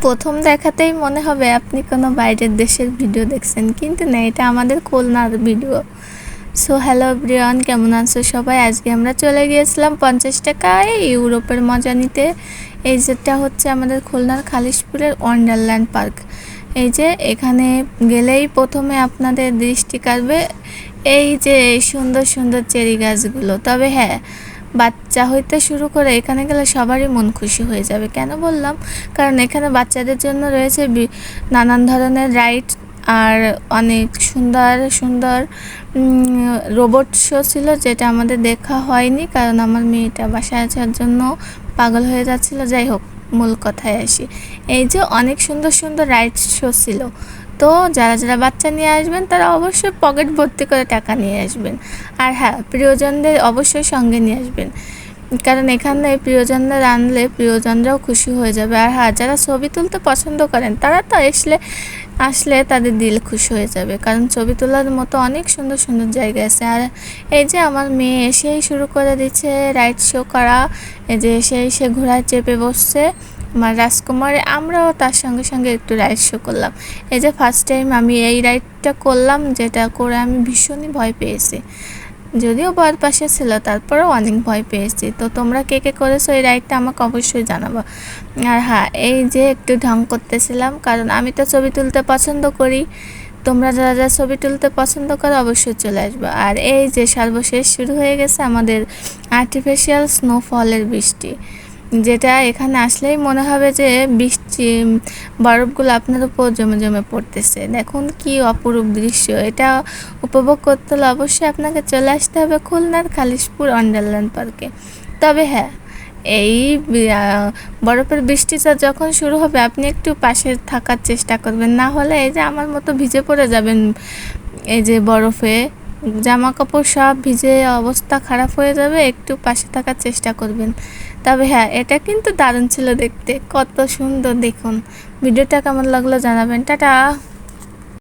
প্রথম দেখাতেই মনে হবে আপনি কোনো বাইরের দেশের ভিডিও দেখছেন, কিন্তু না, এটা আমাদের খুলনার ভিডিও। সো হ্যালো এভরিওয়ান, কেমন আছো সবাই? আজকে আমরা চলে গিয়েছিলাম 50 টাকায় ইউরোপের মজা নিতে। এই যেটা হচ্ছে আমাদের খুলনার খালিশপুরের ওয়ান্ডারল্যান্ড পার্ক। এই যে এখানে গেলেই প্রথমে আপনাদের দৃষ্টি কাড়বে এই যে সুন্দর সুন্দর চেরি গাছগুলো। তবে হ্যাঁ, বাচ্চা হইতে শুরু করে এখানে গেলে সবারই মন খুশি হয়ে যাবে। কেন বললাম? কারণ এখানে বাচ্চাদের জন্য রয়েছে নানান ধরনের রাইড, আর অনেক সুন্দর সুন্দর রোবট শো ছিল, যেটা আমাদের দেখা হয়নি কারণ আমার মেয়েটা বাসায় আসার জন্য পাগল হয়ে যাচ্ছিল। যাই হোক, মূল কথায় আসি। এই যে অনেক সুন্দর সুন্দর রাইড শো ছিল। তো যারা যারা বাচ্চা নিয়ে আসবেন তারা অবশ্যই পকেট ভর্তি করে টাকা নিয়ে আসবেন। আর হ্যাঁ, প্রিয়জনদের অবশ্যই সঙ্গে নিয়ে আসবেন, কারণ এখানে প্রিয়জনদের আনলে প্রিয়জনরাও খুশি হয়ে যাবে। আর হ্যাঁ, যারা ছবি তুলতে পছন্দ করেন তারা তো আসলে তাদের দিল খুশি হয়ে যাবে, কারণ ছবি তোলার মতো অনেক সুন্দর সুন্দর জায়গা আছে। আর এই যে আমার মেয়ে এসেই শুরু করে দিচ্ছে রাইড শো করা। এই যে সে ঘোড়ায় চেপে বসছে আমার রাজকুমারে, আমরাও তার সঙ্গে সঙ্গে একটু রাইড শো করলাম। এই যে ফার্স্ট টাইম আমি এই রাইডটা করলাম, যেটা করে আমি ভীষণই ভয় পেয়েছি। যদিও বর পাশে ছিল, তারপরেও অনেক ভয় পেয়েছি। তো তোমরা কে কে করেছো এই রাইডটা আমাকে অবশ্যই জানাবো। আর হ্যাঁ, এই যে একটু ঢং করতেছিলাম, কারণ আমি তো ছবি তুলতে পছন্দ করি। তোমরা যারা যারা ছবি তুলতে পছন্দ করো অবশ্যই চলে আসবো। আর এই যে সর্বশেষ শুরু হয়ে গেছে আমাদের আর্টিফিশিয়াল স্নোফলের বৃষ্টি, যেটা এখানে আসলেই মনে হবে যে বৃষ্টি বরফগুলো আপনার উপর জমে জমে পড়তেছে। দেখুন কি অপরূপ দৃশ্য! এটা উপভোগ করতে হলে অবশ্যই আপনাকে চলে আসতে হবে খুলনার খালিশপুর ওয়ান্ডারল্যান্ড পার্কে। তবে হ্যাঁ, এই বরফের বৃষ্টিটা যখন শুরু হবে আপনি একটু পাশে থাকার চেষ্টা করবেন, না হলে এই যে আমার মতো ভিজে পড়ে যাবেন। এই যে বরফে জামা কাপড় সব ভিজে অবস্থা খারাপ হয়ে যাবে, একটু পাশে থাকার চেষ্টা করবেন। তবে হ্যাঁ, এটা কিন্তু দারুণ ছিল দেখতে, কত সুন্দর! দেখুন ভিডিওটা কেমন লাগলো জানাবেন। টাটা।